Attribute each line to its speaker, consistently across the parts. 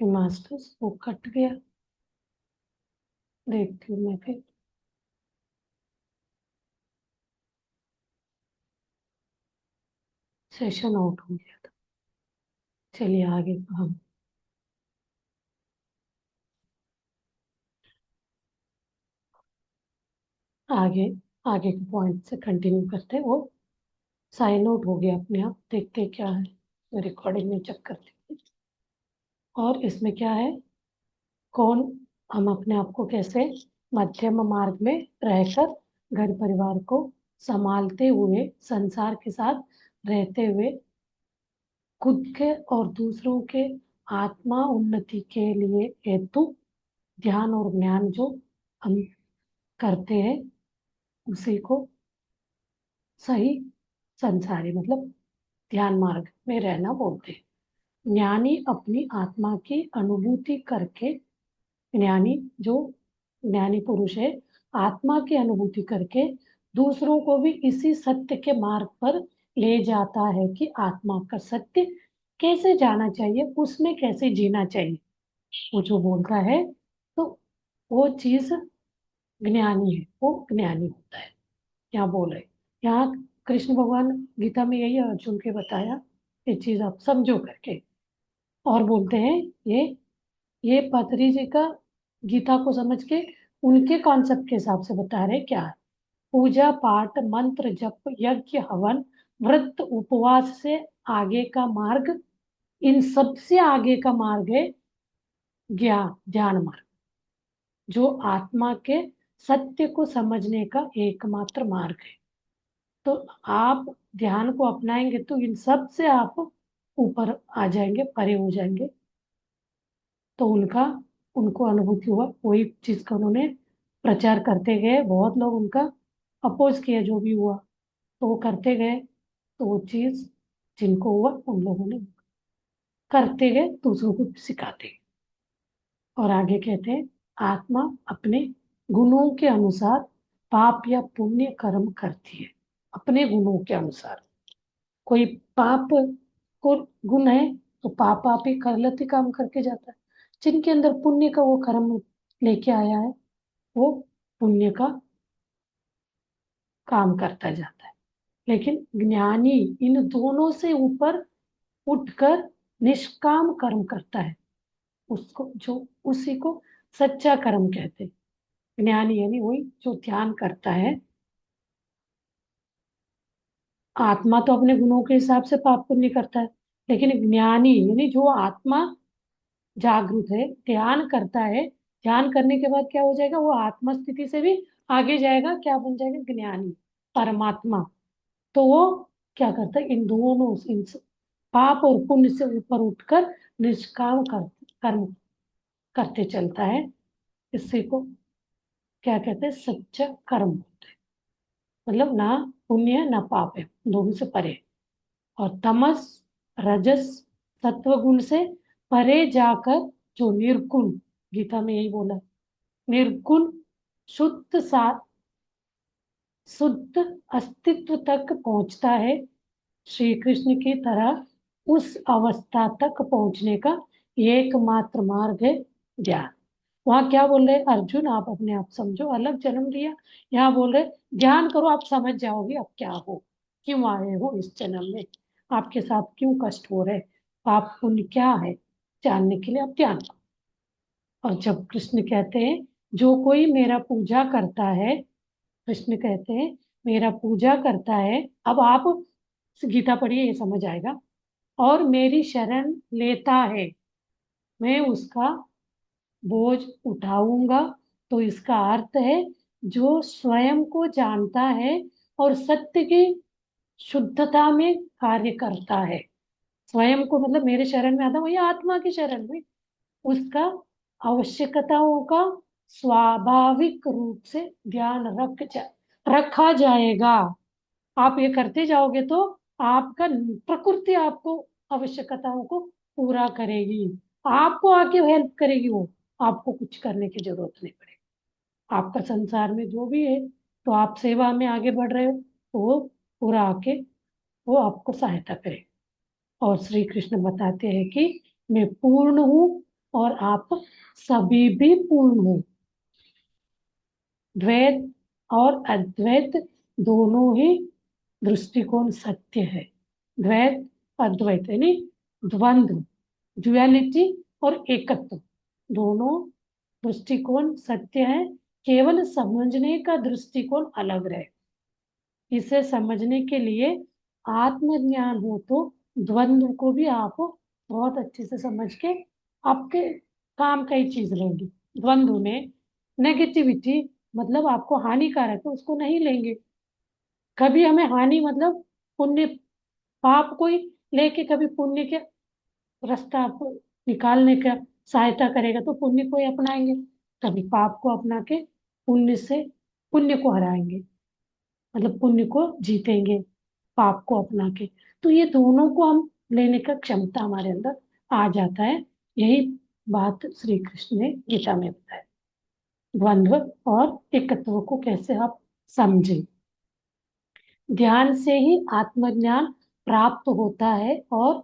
Speaker 1: Masters वो cut गया, देखती हूँ मैं फिर। सेशन आउट हो गया था। चलिए आगे हम आगे आगे के पॉइंट से कंटिन्यू करते हैं। वो साइन आउट हो गया अपने आप, देखते हैं क्या है, रिकॉर्डिंग में चेक करते हैं। और इसमें क्या है, कौन, हम अपने आप को कैसे मध्यम मार्ग में रहकर घर परिवार को संभालते हुए संसार के साथ रहते हुए खुद के और दूसरों के आत्मा उन्नति के लिए हेतु ध्यान और ज्ञान जो हम करते हैं उसी को सही संसारी मतलब ध्यान मार्ग में रहना बोलते हैं। ज्ञानी अपनी आत्मा की अनुभूति करके, ज्ञानी जो ज्ञानी पुरुष है, आत्मा की अनुभूति करके दूसरों को भी इसी सत्य के मार्ग पर ले जाता है कि आत्मा का सत्य कैसे जाना चाहिए, उसमें कैसे जीना चाहिए। वो जो बोलता है तो वो चीज ज्ञानी है, वो ज्ञानी होता है। यहाँ बोल रहे, यहाँ कृष्ण भगवान गीता में यही अर्जुन के बताया, ये चीज आप समझो करके। और बोलते हैं ये ये पतरी जी का गीता को समझ के उनके कॉन्सेप्ट के हिसाब से बता रहे क्या है। पूजा पाठ मंत्र जप यज्ञ हवन व्रत उपवास से आगे का मार्ग, इन सबसे आगे का मार्ग है ज्ञान ध्यान मार्ग, जो आत्मा के सत्य को समझने का एकमात्र मार्ग है। तो आप ध्यान को अपनाएंगे तो इन सब से आप ऊपर आ जाएंगे, परे हो जाएंगे। तो उनका उनको अनुभूति हुआ, वही चीज का उन्होंने प्रचार करते गए, बहुत लोग उनका अपोज किया, जो भी हुआ तो वो करते गए। तो वो चीज जिनको हुआ उन लोगों ने करते गए, दूसरों को सिखाते गए। और आगे कहते हैं आत्मा अपने गुणों के अनुसार पाप या पुण्य कर्म करती है। अपने गुणों के अनुसार, कोई पाप को गुण है तो पाप आप ही गलत ही काम करके जाता है। जिनके अंदर पुण्य का वो कर्म लेके आया है, वो पुण्य का काम करता जाता है। लेकिन ज्ञानी इन दोनों से ऊपर उठकर निष्काम कर्म करता है, उसको जो उसी को सच्चा कर्म कहते हैं। ज्ञानी यानी वही जो ध्यान करता है। आत्मा तो अपने गुणों के हिसाब से पाप पुण्य करता है, लेकिन ज्ञानी यानी जो आत्मा जागरूक है, ध्यान करता है, ध्यान करने के बाद क्या हो जाएगा, वो आत्मा स्थिति से भी आगे जाएगा, क्या बन जाएगा, ज्ञानी, परमात्मा। तो वो क्या करता है, इन दोनों पाप और पुण्य से ऊपर उठकर निष्काम कर्म करते चलता है। इसी को क्या कहते हैं, सच्चा कर्म बोलते हैं। मतलब ना पुण्य है ना पाप है, दोनों से परे। और तमस रजस सत्व गुण से परे जाकर जो निर्गुण, गीता में यही बोला है, निर्गुण शुद्ध सा शुद्ध अस्तित्व तक पहुंचता है, श्री कृष्ण की तरह उस अवस्था तक पहुंचने का एकमात्र मार्ग है ध्यान। वहां क्या बोल रहे अर्जुन, आप अपने आप समझो, अलग जन्म लिया। यहाँ बोल रहे ध्यान करो, आप समझ जाओगे आप क्या हो, क्यों आए हो इस जन्म में, आपके साथ क्यों कष्ट हो रहे, पाप पुण्य क्या है, जानने के लिए आप ध्यान करो। और जब कृष्ण कहते हैं जो कोई मेरा पूजा करता है, कृष्ण कहते हैं मेरा पूजा करता है, अब आप गीता पढ़िए ये समझ आएगा, और मेरी शरण लेता है, मैं उसका बोझ उठाऊंगा। तो इसका अर्थ है जो स्वयं को जानता है और सत्य की शुद्धता में कार्य करता है। स्वयं को मतलब मेरे शरण में आता, वही आत्मा की शरण में, उसका आवश्यकताओं का स्वाभाविक रूप से ध्यान रखा जाएगा। आप ये करते जाओगे तो आपका प्रकृति आपको आवश्यकताओं को पूरा करेगी, आपको आके हेल्प करेगी, वो आपको कुछ करने की जरूरत नहीं पड़ेगी। आपका संसार में जो भी है, तो आप सेवा में आगे बढ़ रहे हो तो वो पूरा आके वो आपको सहायता करेगा। और श्री कृष्ण बताते हैं कि मैं पूर्ण हूँ, और आप सभी भी पूर्ण हो। द्वैत और अद्वैत दोनों ही दृष्टिकोण सत्य है। द्वैत अद्वैत यानी द्वंद्व, ड्युअलिटी और एकत्व दोनों दृष्टिकोण सत्य है, केवल समझने का दृष्टिकोण अलग रहे। इसे समझने के लिए आत्मज्ञान हो तो द्वंद्व को भी आप बहुत अच्छे से समझ के आपके काम का ही चीज लेंगे। द्वंद्व में नेगेटिविटी मतलब आपको हानिकारक है उसको नहीं लेंगे। कभी हमें हानि मतलब पुण्य पाप को ही लेके कभी पुण्य के रास्ता आपको निकालने का सहायता करेगा तो पुण्य को ही अपनाएंगे, कभी पाप को अपना के पुण्य से पुण्य को हराएंगे, मतलब पुण्य को जीतेंगे पाप को अपना के। तो ये दोनों को हम लेने का क्षमता हमारे अंदर आ जाता है। यही बात श्री कृष्ण ने गीता में बताया। द्वंद्व और एकत्व को कैसे आप समझें। ध्यान से ही आत्मज्ञान प्राप्त होता है और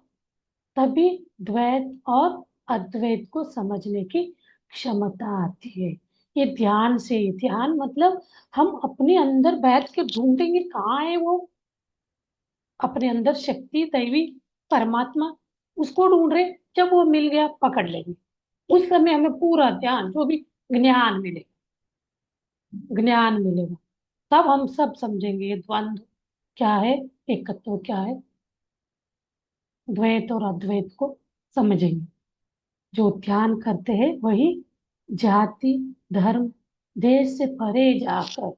Speaker 1: तभी द्वैत और अद्वैत को समझने की क्षमता आती है। ये ध्यान से ही, ध्यान मतलब हम अपने अंदर बैठ के ढूंढेंगे कहाँ है वो अपने अंदर शक्ति दैवी परमात्मा, उसको ढूंढ रहे। जब वो मिल गया पकड़ लेंगे। उस समय हमें पूरा ध्यान जो भी ज्ञान मिलेगा, ज्ञान मिलेगा तब हम सब समझेंगे ये द्वंद्व क्या है, एकत्व क्या है, द्वैत और अद्वैत को समझेंगे। जो ध्यान करते हैं वही जाति धर्म देश से परे जाकर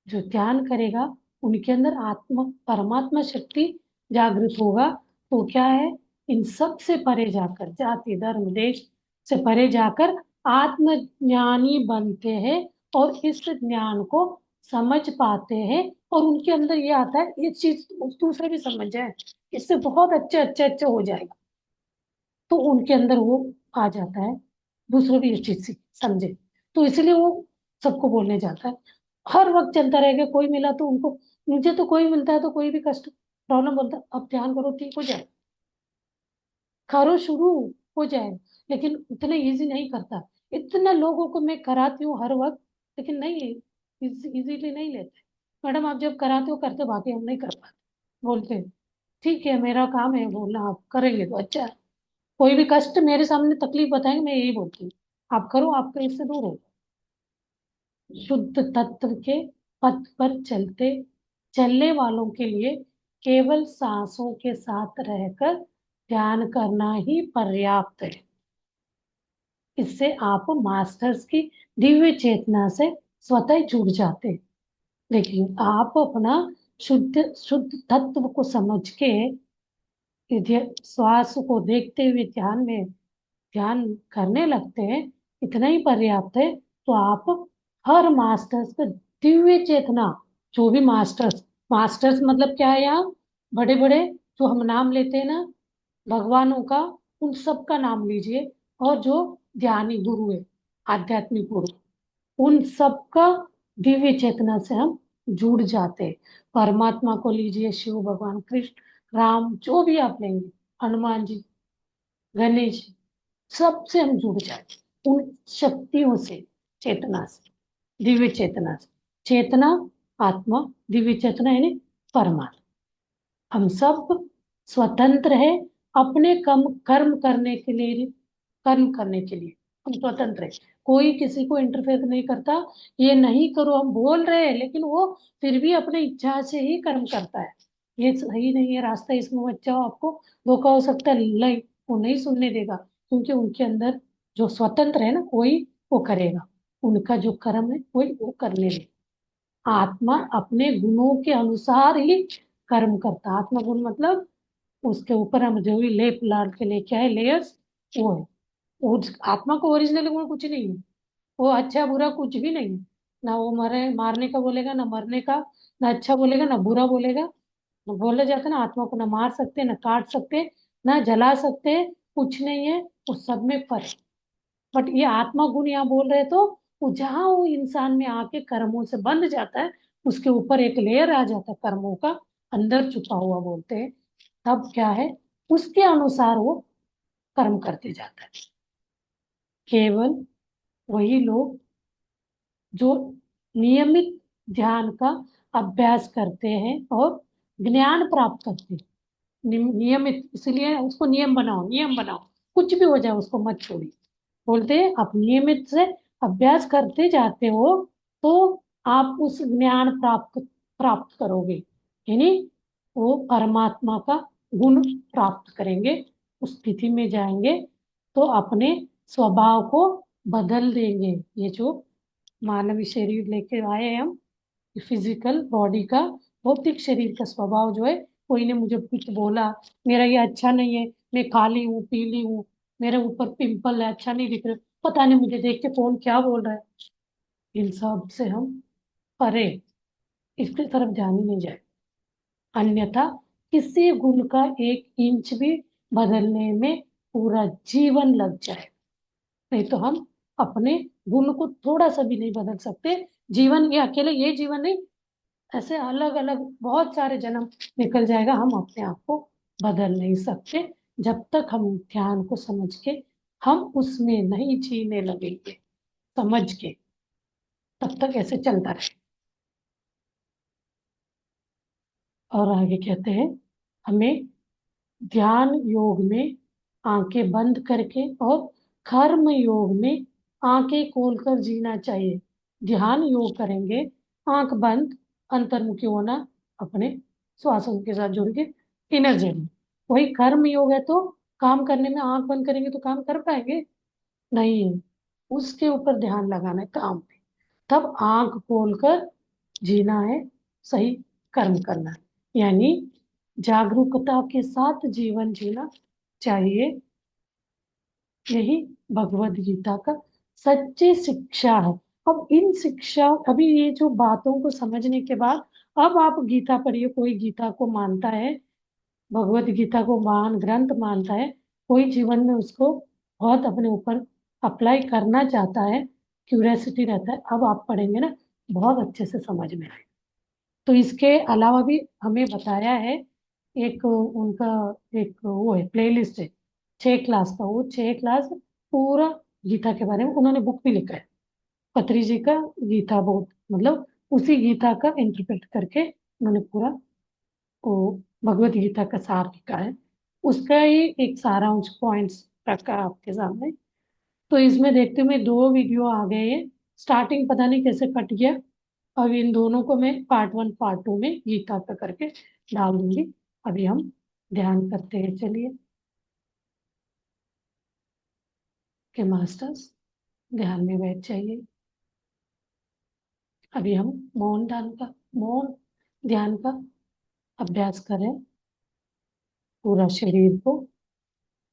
Speaker 1: जो ध्यान करेगा उनके अंदर आत्मा परमात्मा शक्ति जागृत होगा। तो क्या है, इन सब से परे जाकर जाति धर्म देश से परे जाकर आत्मज्ञानी बनते हैं और इस ज्ञान को समझ पाते हैं। और उनके अंदर ये आता है ये चीज दूसरे भी समझ जाए, इससे बहुत अच्छा हो जाएगा। तो उनके अंदर वो आ जाता है, दूसरे भी इस चीज से समझे। तो इसलिए वो सबको बोलने जाता है। हर वक्त चलता रहेगा, कोई मिला तो उनको, मुझे तो कोई मिलता है तो कोई भी कष्ट प्रॉब्लम बोलता है, अब ध्यान करो ठीक हो जाए, करो शुरू हो जाए। लेकिन इतने इजी नहीं करता। इतना लोगों को मैं कराती हूँ हर वक्त, लेकिन नहीं इजीली नहीं लेते। मैडम आप जब कराते हो करते, बाकी हम नहीं कर पाते। बोलते हैं, ठीक है मेरा काम है बोलना, आप करेंगे तो अच्छा है। कोई भी कष्ट मेरे सामने तकलीफ बताएंगे मैं यही बोलती हूँ, आप करो, आपके इससे दूर हो। शुद्ध तत्व के पथ पर चलने वालों के लिए केवल सांसों के साथ रहकर ध्यान करना ही पर्याप्त है। इससे आप मास्टर्स की दिव्य चेतना से स्वतः जुड़ जाते हैं। लेकिन आप अपना शुद्ध शुद्ध तत्व को समझ के श्वास को देखते हुए ध्यान करने लगते हैं, इतना ही पर्याप्त है। तो आप हर मास्टर्स का दिव्य चेतना, जो भी मास्टर्स, मास्टर्स मतलब क्या है, यहाँ बड़े बड़े जो हम नाम लेते हैं ना भगवानों का, उन सब का नाम लीजिए। और जो ध्यानी गुरु है, आध्यात्मिक गुरु, उन सब का दिव्य चेतना से हम जुड़ जाते हैं। परमात्मा को लीजिए, शिव भगवान कृष्ण राम जो भी आप लेंगे, हनुमान जी गणेश, सबसे हम जुड़ जाते उन शक्तियों से, चेतना से, दिव्य चेतना से। चेतना आत्मा, दिव्य चेतना यानी परमात्मा। हम सब स्वतंत्र है अपने कर्म करने के लिए, कर्म करने के लिए हम स्वतंत्र है। कोई किसी को इंटरफेयर नहीं करता। ये नहीं करो हम बोल रहे हैं लेकिन वो फिर भी अपने इच्छा से ही कर्म करता है। ये सही नहीं है रास्ता, इसमें मत जाओ, आपको धोखा हो सकता है, नहीं, वो नहीं सुनने देगा। क्योंकि उनके अंदर जो स्वतंत्र है ना वही वो करेगा, उनका जो कर्म है वही वो करने दे। आत्मा अपने गुणों के अनुसार ही कर्म करता। आत्मा गुण मतलब उसके ऊपर हम जो भी लेप लाल के लेके आए लेयर्स, वो है। आत्मा को ओरिजिनल गुण कुछ नहीं है। वो अच्छा बुरा कुछ भी नहीं है। ना वो मारने का बोलेगा, ना मरने का, ना अच्छा बोलेगा ना बुरा बोलेगा। ना बोला जाता है ना आत्मा को ना मार सकते ना काट सकते ना जला सकते, कुछ नहीं है। उस सब में फर्क। बट ये आत्मा गुण यहाँ बोल रहे तो वो जहाँ वो इंसान में आके कर्मों से बंध जाता है, उसके ऊपर एक लेयर आ जाता है कर्मों का, अंदर छुपा हुआ बोलते हैं। तब क्या है, उसके अनुसार वो कर्म करते जाता है। केवल वही लोग जो नियमित ध्यान का अभ्यास करते हैं और ज्ञान प्राप्त करते हैं। नियमित, इसलिए उसको नियम बनाओ, नियम बनाओ, कुछ भी हो जाए उसको मत छोड़िए। बोलते हैं आप नियमित से अभ्यास करते जाते हो तो आप उस ज्ञान प्राप्त प्राप्त करोगे, यानी वो परमात्मा का गुण प्राप्त करेंगे, उस स्थिति में जाएंगे तो अपने स्वभाव को बदल देंगे। ये जो मानवीय शरीर लेके आए हैं हम, फिजिकल बॉडी का, भौतिक शरीर का स्वभाव जो है, कोई ने मुझे कुछ बोला, मेरा ये अच्छा नहीं है, मैं काली हूँ पीली हूँ, मेरे ऊपर पिंपल है, अच्छा नहीं दिख रहा, पता नहीं मुझे देख के कौन क्या बोल रहा है, इन सब से हम परे, इसकी तरफ ध्यान ही नहीं जाए। अन्यथा किसी गुण का 1 इंच भी बदलने में पूरा जीवन लग जाए। नहीं तो हम अपने गुण को थोड़ा सा भी नहीं बदल सकते। जीवन, ये अकेले ये जीवन नहीं, ऐसे अलग अलग बहुत सारे जन्म निकल जाएगा, हम अपने आप को बदल नहीं सकते जब तक हम ध्यान को समझ के हम उसमें नहीं जीने लगेंगे, समझ के, तब तक ऐसे चलता रहे। और आगे कहते हैं हमें ध्यान योग में आंखें बंद करके और कर्म योग में आंखें खोलकर जीना चाहिए। ध्यान योग करेंगे आंख बंद, अंतर्मुखी होना, अपने श्वासों के साथ जुड़ के इनर जर्नी। वही कर्म योग है तो काम करने में आंख बंद करेंगे तो काम कर पाएंगे नहीं, उसके ऊपर ध्यान लगाना है काम पे, तब आंख खोलकर जीना है, सही कर्म करना है, यानी जागरूकता के साथ जीवन जीना चाहिए। यही भगवत गीता का सच्ची शिक्षा है। अब इन शिक्षा, अभी ये जो बातों को समझने के बाद अब आप गीता पढ़िए, कोई गीता को मानता है, भगवत गीता को महान ग्रंथ मानता है, कोई जीवन में उसको बहुत अपने ऊपर अप्लाई करना चाहता है, क्यूरियोसिटी रहता है, अब आप पढ़ेंगे ना, बहुत अच्छे से समझ में आए। तो इसके अलावा भी हमें बताया है, एक उनका एक वो है, प्लेलिस्ट है 6 क्लास का, वो 6 क्लास पूरा गीता के बारे में उन्होंने बुक भी लिखा है, पत्री जी का गीता बहुत, मतलब उसी गीता का इंटरप्रेट करके उन्होंने पूरा वो भगवत गीता का सार लिखा है, उसका ही एक सारांश पॉइंट्स रखा है आपके सामने। तो इसमें देखते हुए 2 वीडियो आ गए हैं, स्टार्टिंग पता नहीं कैसे कट गया, अब इन दोनों को मैं पार्ट 1 पार्ट 2 में गीता का करके डाल दूंगी। अभी हम ध्यान करते हैं, चलिए के मास्टर्स ध्यान में बैठ जाइए। अभी हम मौन ध्यान का अभ्यास करें। पूरा शरीर को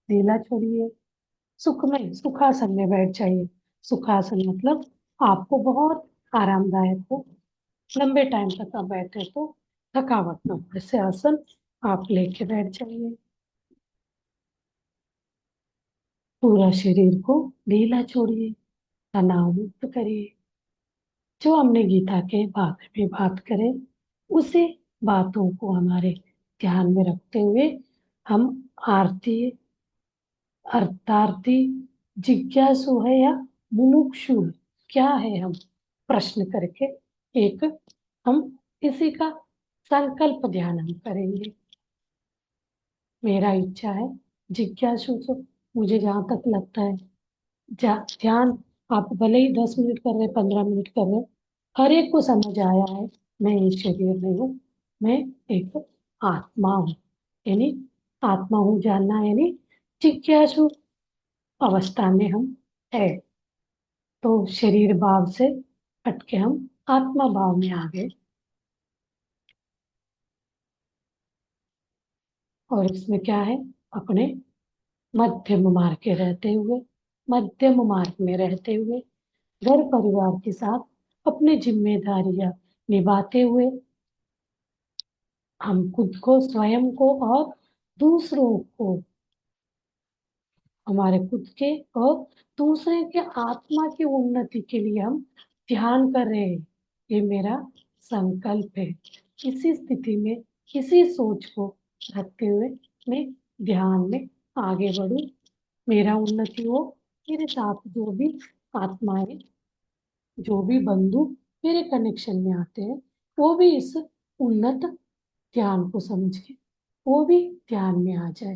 Speaker 1: ढीला छोड़िए, सुखासन में बैठ जाइए। सुखासन मतलब आपको बहुत आरामदायक हो, लंबे टाइम तक आप बैठे तो थकावट ना हो, ऐसे आसन आप लेके बैठ जाइए। पूरा शरीर को ढीला छोड़िए, तनाव मुक्त करिए। जो हमने गीता के बारे में बात करे, उसी बातों को हमारे ध्यान में रखते हुए हम आरती, अर्थार्थी, जिज्ञासु है या मुमुक्षु है, क्या है हम, प्रश्न करके एक हम इसी का संकल्प ध्यान हम करेंगे। मेरा इच्छा है, जिज्ञासु तो मुझे जहाँ तक लगता है, ध्यान आप भले ही 10 मिनट कर रहे, 15 मिनट कर रहे, हर एक को समझ आया है मैं एक शरीर नहीं हूँ, मैं एक आत्मा हूँ, यानी आत्मा हूँ जानना, यानी जिज्ञासु अवस्था में हम है, तो शरीर भाव से हटके हम आत्मा भाव में आ गए। और इसमें क्या है, अपने मध्यम मार्ग के रहते हुए, मध्यम मार्ग में रहते हुए, घर परिवार के साथ अपनी जिम्मेदारियां निभाते हुए, हम खुद को, स्वयं को और दूसरों को, हमारे खुद के और दूसरे के आत्मा की उन्नति के लिए हम ध्यान कर रहे हैं, ये मेरा संकल्प है। इसी स्थिति में, इसी सोच को रखते हुए मैं ध्यान में आगे बढ़ूं, मेरा उन्नति हो, मेरे साथ जो भी आत्माएं, जो भी बंधु मेरे कनेक्शन में आते हैं, वो भी इस उन्नत ध्यान को समझ के वो भी ध्यान में आ जाए।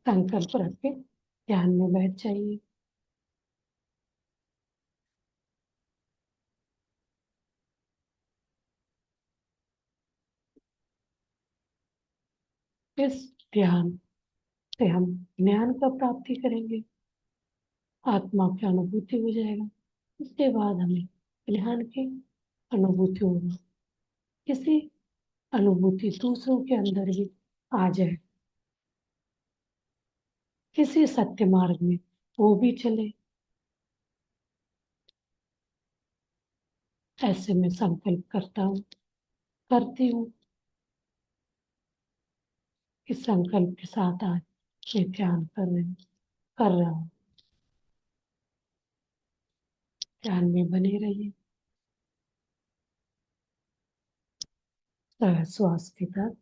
Speaker 1: संकल्प रख के ध्यान में बैठ जाइए। इस ध्यान से हम ज्ञान का प्राप्ति करेंगे, आत्मा की अनुभूति हो जाएगा। उसके बाद हमें ज्ञान की अनुभूति होगी। किसी अनुभूति दूसरों के अंदर भी आ जाए, किसी सत्य मार्ग में वो भी चले। ऐसे में संकल्प करता हूँ, करती हूँ कि संकल्प के साथ आज मैं ध्यान कर रहा हूँ। ध्यान में बने रहिए, श्वास के साथ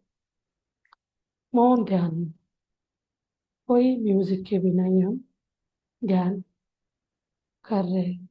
Speaker 1: मौन ध्यान में, कोई म्यूजिक के बिना ही हम ध्यान कर रहे हैं।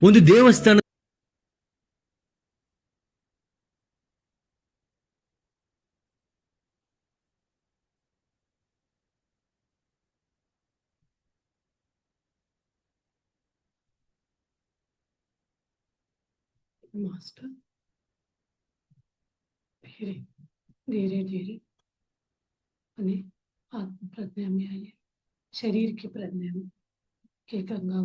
Speaker 2: ಒಂದು ದೇವಸ್ಥಾನ
Speaker 1: मास्टर धीरे धीरे धीरे अपने आत्म प्रज्ञा में आइए, शरीर की प्रज्ञा में, एक अंगांग